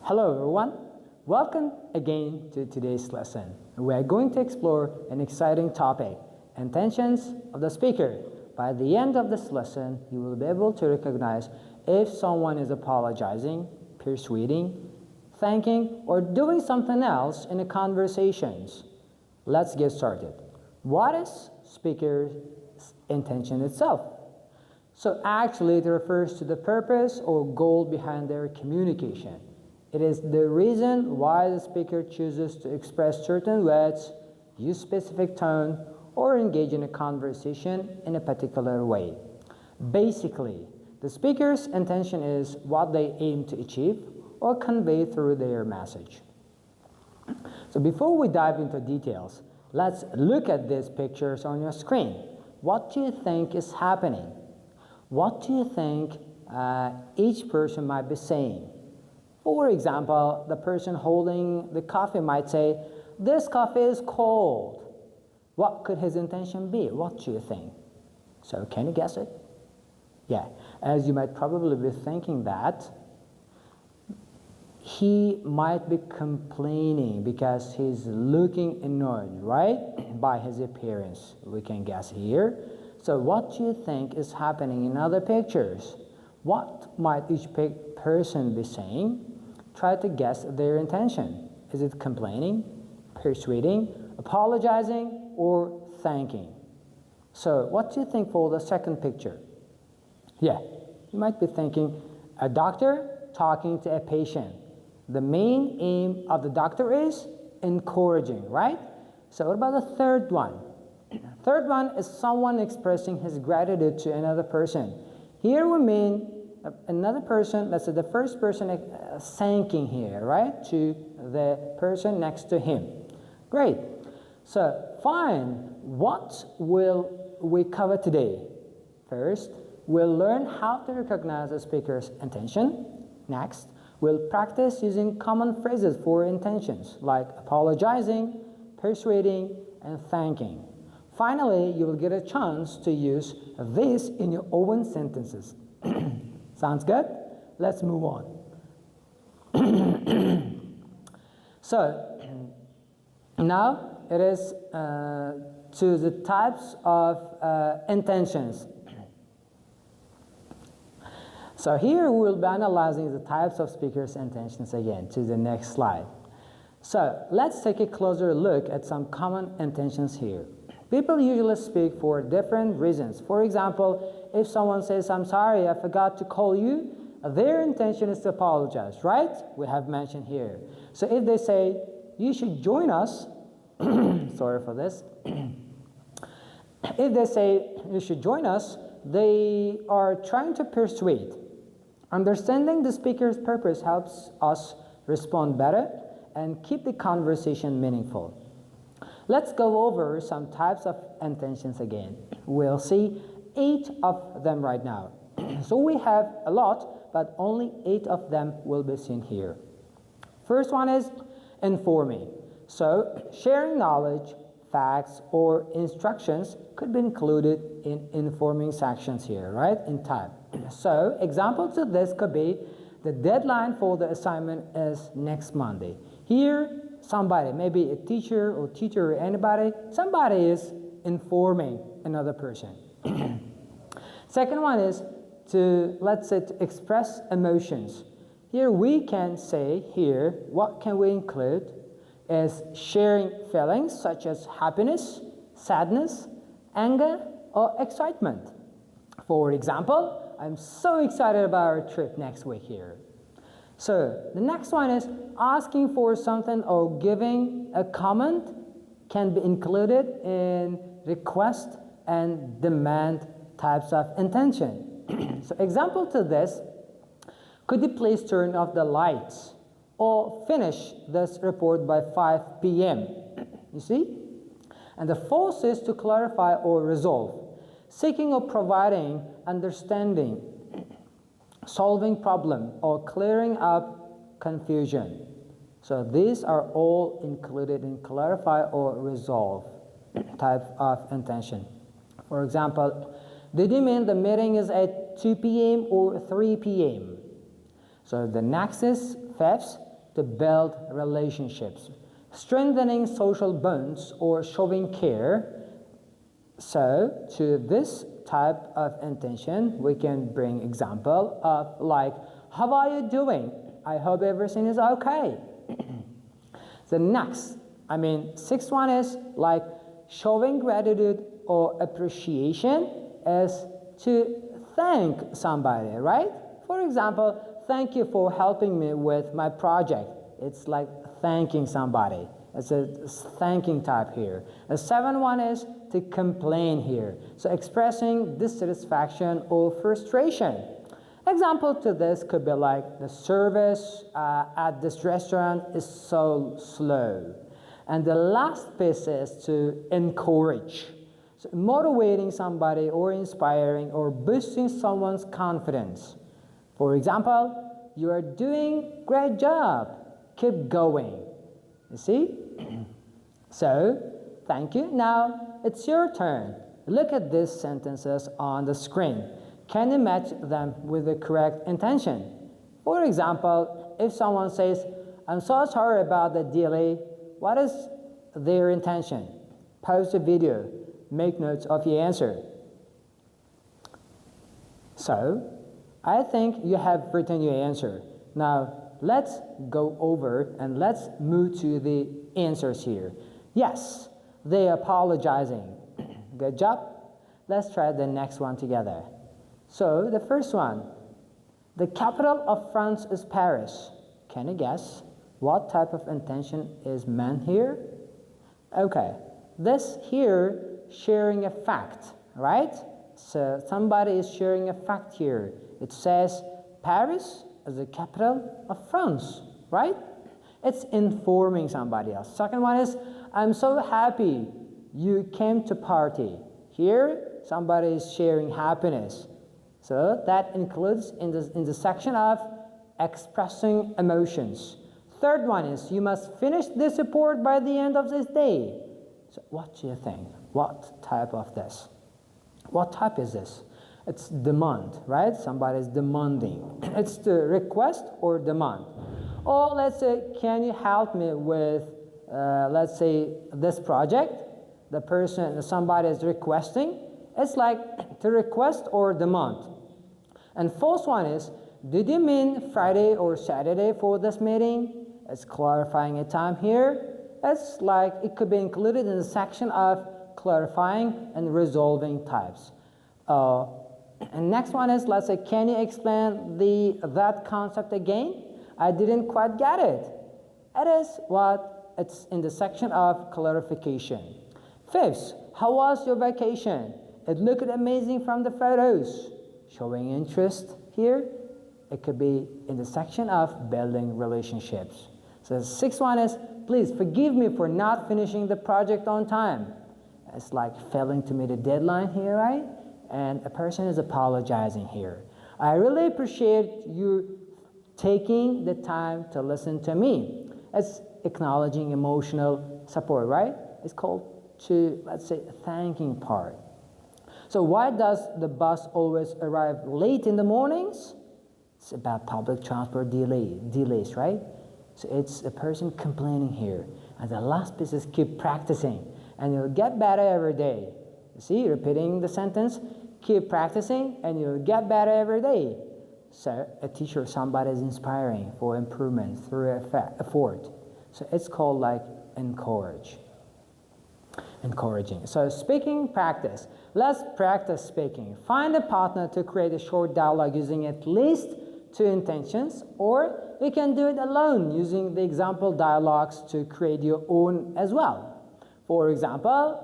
Hello everyone, welcome again to today's lesson. We are going to explore an exciting topic, intentions of the speaker. By the end of this lesson, you will be able to recognize if someone is apologizing, persuading, thanking, or doing something else in a conversation. Let's get started. What is speaker's intention itself? So actually it refers to the purpose or goal behind their communication. It is the reason why the speaker chooses to express certain words, use specific tone, or engage in a conversation in a particular way. Basically, the speaker's intention is what they aim to achieve or convey through their message. So before we dive into details, let's look at these pictures on your screen. What do you think is happening? What do you think each person might be saying? For example, the person holding the coffee might say, "This coffee is cold." What could his intention be? What do you think? So can you guess it? Yeah, as you might probably be thinking that he might be complaining because he's looking annoyed, right? By his appearance, we can guess here. So what do you think is happening in other pictures? What might each person be saying? Try to guess their intention. Is it complaining, persuading, apologizing, or thanking? So what do you think for the second picture? Yeah, you might be thinking a doctor talking to a patient. The main aim of the doctor is encouraging, right? So what about the third one? Third one is someone expressing his gratitude to another person. Here we mean another person, let's say the first person thanking here, right, to the person next to him. Great. So fine, what will we cover today? First, we'll learn how to recognize the speaker's intention. Next, we'll practice using common phrases for intentions like apologizing, persuading, and thanking. Finally, you will get a chance to use this in your own sentences. Sounds good? Let's move on. So, now it is to the types of intentions. So here we will be analyzing the types of speakers' intentions again to the next slide. So let's take a closer look at some common intentions here. People usually speak for different reasons. For example, if someone says, "I'm sorry, I forgot to call you," their intention is to apologize, right? We have mentioned here. So if they say, "You should join us," sorry for this. If they say, "You should join us," they are trying to persuade. Understanding the speaker's purpose helps us respond better and keep the conversation meaningful. Let's go over some types of intentions again. We'll see 8 of them right now. So we have a lot, but only 8 of them will be seen here. First one is informing. So sharing knowledge, facts, or instructions could be included in informing sections here, right, in type. So examples of this could be the deadline for the assignment is next Monday. Here, somebody, maybe a teacher or anybody, somebody is informing another person. Second one is to, let's say, to express emotions. Here we can say here, what can we include is sharing feelings such as happiness, sadness, anger, or excitement. For example, I'm so excited about our trip next week here. So the next one is asking for something or giving a comment can be included in request and demand types of intention. So example to this, could you please turn off the lights or finish this report by 5 p.m. You see? And the fourth is to clarify or resolve, seeking or providing understanding, solving problem, or clearing up confusion. So these are all included in clarify or resolve type of intention. For example, did you mean the meeting is at 2 p.m. or 3 p.m.? So the next is fifth, to build relationships, strengthening social bonds, or showing care. So to this type of intention, we can bring example of like, how are you doing? I hope everything is okay. The next, sixth one is like showing gratitude or appreciation is to thank somebody, right? For example, thank you for helping me with my project. It's like thanking somebody. It's a thanking type here. The seventh one is to complain here. So expressing dissatisfaction or frustration. Example to this could be like the service at this restaurant is so slow. And the last piece is to encourage. So motivating somebody or inspiring or boosting someone's confidence. For example, you are doing great job. Keep going. You see? So, thank you. Now, it's your turn. Look at these sentences on the screen. Can you match them with the correct intention? For example, if someone says, I'm so sorry about the delay, what is their intention? Pause the video. Make notes of your answer. So, I think you have written your answer. Now, let's go over and let's move to the answers here. Yes, they are apologizing. Good job. Let's try the next one together. So, the first one. The capital of France is Paris. Can you guess what type of intention is meant here? Okay, this here, sharing a fact, right? So somebody is sharing a fact here. It says Paris is the capital of France, right? It's informing somebody else. Second one is, I'm so happy you came to party. Here, somebody is sharing happiness. So that includes in the section of expressing emotions. Third one is, you must finish this report by the end of this day. So what do you think? What type of this? What type is this? It's demand, right? Somebody is demanding. It's the request or demand. Or let's say, can you help me with, let's say, this project? The person, somebody is requesting. It's like to request or demand. And fourth one is, did you mean Friday or Saturday for this meeting? It's clarifying a time here. It's like it could be included in the section of clarifying and resolving types. And next one is, let's say, can you explain that concept again? I didn't quite get it. It is what it's in the section of clarification. Fifth, how was your vacation? It looked amazing from the photos. Showing interest here, it could be in the section of building relationships. So the sixth one is, please forgive me for not finishing the project on time. It's like failing to meet a deadline here, right? And a person is apologizing here. I really appreciate you taking the time to listen to me. It's acknowledging emotional support, right? It's called to, let's say, thanking part. So why does the bus always arrive late in the mornings? It's about public transport delays, right? So it's a person complaining here. And the last piece is keep practicing. And you'll get better every day. You see, repeating the sentence, keep practicing and you'll get better every day. So a teacher, somebody is inspiring for improvement through effort. So it's called like encouraging. So speaking practice. Let's practice speaking. Find a partner to create a short dialogue using at least 2 intentions, or you can do it alone using the example dialogues to create your own as well. For example,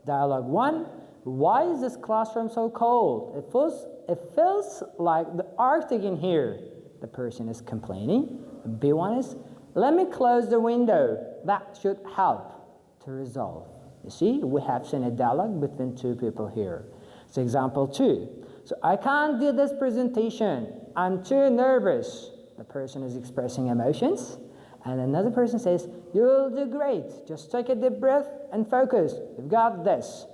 dialogue 1, why is this classroom so cold? It feels like the Arctic in here. The person is complaining. B1 is, let me close the window. That should help to resolve. You see, we have seen a dialogue between 2 people here. So example 2. So I can't do this presentation. I'm too nervous. The person is expressing emotions. And another person says, you'll do great. Just take a deep breath and focus. You've got this.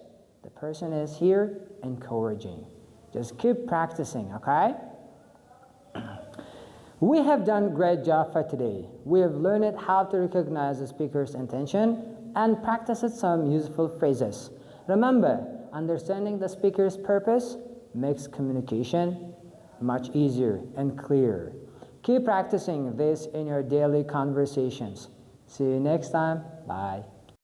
The person is here encouraging. Just keep practicing, okay? We have done a great job for today. We have learned how to recognize the speaker's intention and practice some useful phrases. Remember, understanding the speaker's purpose makes communication much easier and clearer. Keep practicing this in your daily conversations. See you next time. Bye.